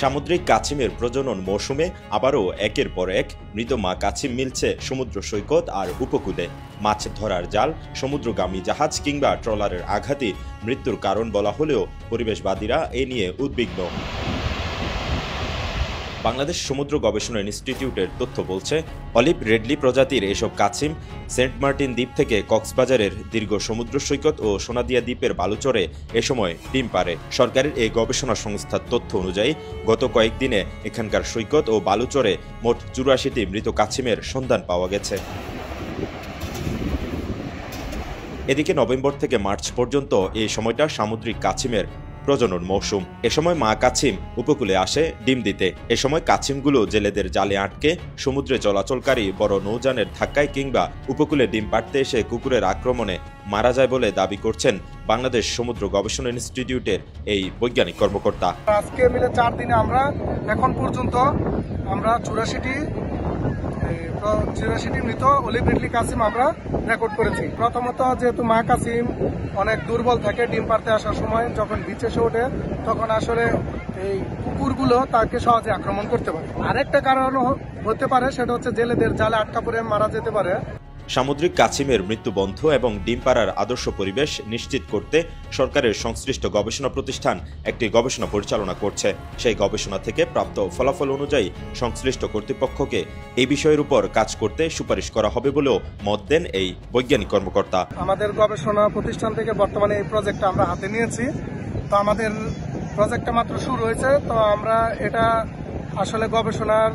সামুদ্রিক কাছিমের প্রজনন মৌসুমে আবারও একের পর এক মৃত মা কাছিম মিলছে সমুদ্র সৈকত আর উপকূলে। মাছ ধরার জাল, সমুদ্রগামী জাহাজ কিংবা ট্রলারের আঘাতই মৃত্যুর কারণ বলা হলেও পরিবেশবাদীরা এ নিয়ে উদ্বিগ্ন। বাংলাদেশ সমুদ্র গবেষণা ইনস্টিটিউটের তথ্য বলছে, অলিভ রেডলি প্রজাতির এসব কাছিম সেন্ট মার্টিন দ্বীপ থেকে কক্সবাজারের দীর্ঘ সমুদ্র সৈকত ও সোনাদিয়া দ্বীপের বালুচরে এ সময় ডিম পাড়ে। সরকারের এই গবেষণা সংস্থার তথ্য অনুযায়ী গত কয়েকদিনে এখানকার সৈকত ও বালুচরে মোট ৮৪টি মৃত কাছিমের সন্ধান পাওয়া গেছে। এদিকে নভেম্বর থেকে মার্চ পর্যন্ত এই সময়টা সামুদ্রিক কাছিমের প্রজনন মৌসুম। এ সময় মা কাছিম উপকূলে আসে ডিম দিতে। এ সময় কাছিমগুলো জেলেদের জালে আটকে সমুদ্রে চলাচলকারী বড় নৌযানের ধাক্কায় কিংবা উপকূলে ডিম পাড়তে এসে কুকুরের আক্রমণে মারা যায় বলে দাবি করছেন বাংলাদেশ সমুদ্র গবেষণা ইনস্টিটিউটের এই বৈজ্ঞানিক কর্মকর্তা। আজকে মিলে 4 দিনে আমরা এখন পর্যন্ত 84টি মৃত অলিভ রিডলি কাছিম আমরা রেকর্ড করেছি। প্রথমত যেহেতু মা কাছিম অনেক দুর্বল থাকে, ডিম পাড়তে আসার সময় যখন বিচে এসে ওঠে তখন আসলে এই কুকুরগুলো তাকে সহজে আক্রমণ করতে পারে। আরেকটা কারণ হতে পারে, সেটা হচ্ছে জেলেদের জালে আটকা পড়ে মারা যেতে পারে। সামুদ্রিক কাছিমের মৃত্যু বন্ধ এবং ডিম পাড়ার আদর্শ পরিবেশ নিশ্চিত করতে সরকারের সংশ্লিষ্ট গবেষণা প্রতিষ্ঠান একটি গবেষণা পরিচালনা করছে। সেই গবেষণা থেকে প্রাপ্ত ফলাফল অনুযায়ী সংশ্লিষ্ট কর্তৃপক্ষকে এই বিষয়ের উপর কাজ করতে সুপারিশ করা হবে বলেও মত দেন এই বৈজ্ঞানিক কর্মকর্তা। আমাদের গবেষণা প্রতিষ্ঠান থেকে বর্তমানে এই প্রজেক্টটা আমরা হাতে নিয়েছি। তো আমাদের প্রজেক্টটা মাত্র শুরু হয়েছে। তো আমরা এটা আসলে গবেষণার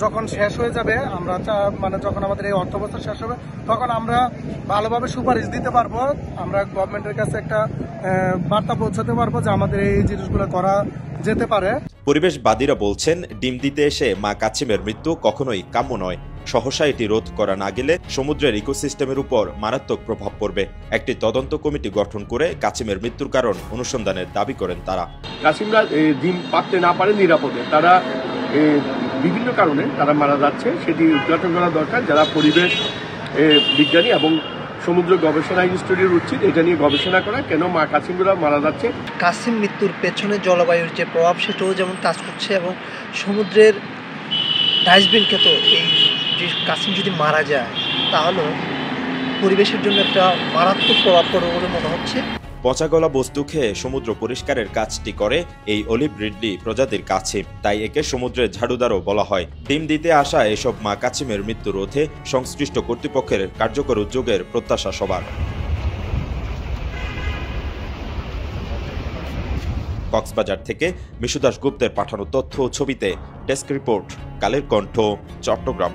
যখন শেষ হয়ে যাবে, আমরা যখন আমাদের এই অর্থবছর শেষ হবে তখন আমরা ভালোভাবে সুপারিশ দিতে পারবো। আমরা গভর্নমেন্টের কাছে একটা বার্তা পৌঁছাতে পারবো যে আমাদের এই জিনিসগুলো করা যেতে পারে। পরিবেশবাদীরা বলছেন, ডিম দিতে এসে মা কাছিমের মৃত্যু কখনোই কাম্য নয়। সহসা এটি রোধ করা না গেলে সমুদ্রের ইকোসিস্টেমের উপর মারাত্মক প্রভাব পড়বে। একটি তদন্ত কমিটি গঠন করে কাছিমের মৃত্যুর কারণ অনুসন্ধানের দাবি করেন তারা। কাছিমরা ডিম পাড়তে না পারে নিরাপদে, তারা বিভিন্ন কারণে তারা মারা যাচ্ছে, সেটি উদ্ঘাটন করা দরকার। যারা পরিবেশ বিজ্ঞানী এবং সমুদ্র গবেষণা ইনস্টিটিউট উচিত এটা নিয়ে গবেষণা করা, কেন মা কাছিমগুলো মারা যাচ্ছে। কাছিম মৃত্যুর পেছনে জলবায়ুর যে প্রভাব সেটাও যেমন কাজ করছে, এবং সমুদ্রের ডাস্টবিনকে তো এই যে কাছিম যদি মারা যায় তাহলে পরিবেশের জন্য একটা মারাত্মক প্রভাব পড়বে বলে মনে হচ্ছে। পচাগলা বস্তু খেয়ে সমুদ্র পরিষ্কারের কাজটি করে এই অলিভ রিডলি প্রজাতির কাছিম, তাই একে সমুদ্রের ঝাড়ুদারও বলা হয়। ডিম দিতে আসা এসব মা কাছিমের মৃত্যু রোধে সংশ্লিষ্ট কর্তৃপক্ষের কার্যকর উদ্যোগের প্রত্যাশা সবার। কক্সবাজার থেকে মিশু দাশগুপ্তের পাঠানো তথ্য ও ছবিতে ডেস্ক রিপোর্ট, কালের কণ্ঠ, চট্টগ্রাম।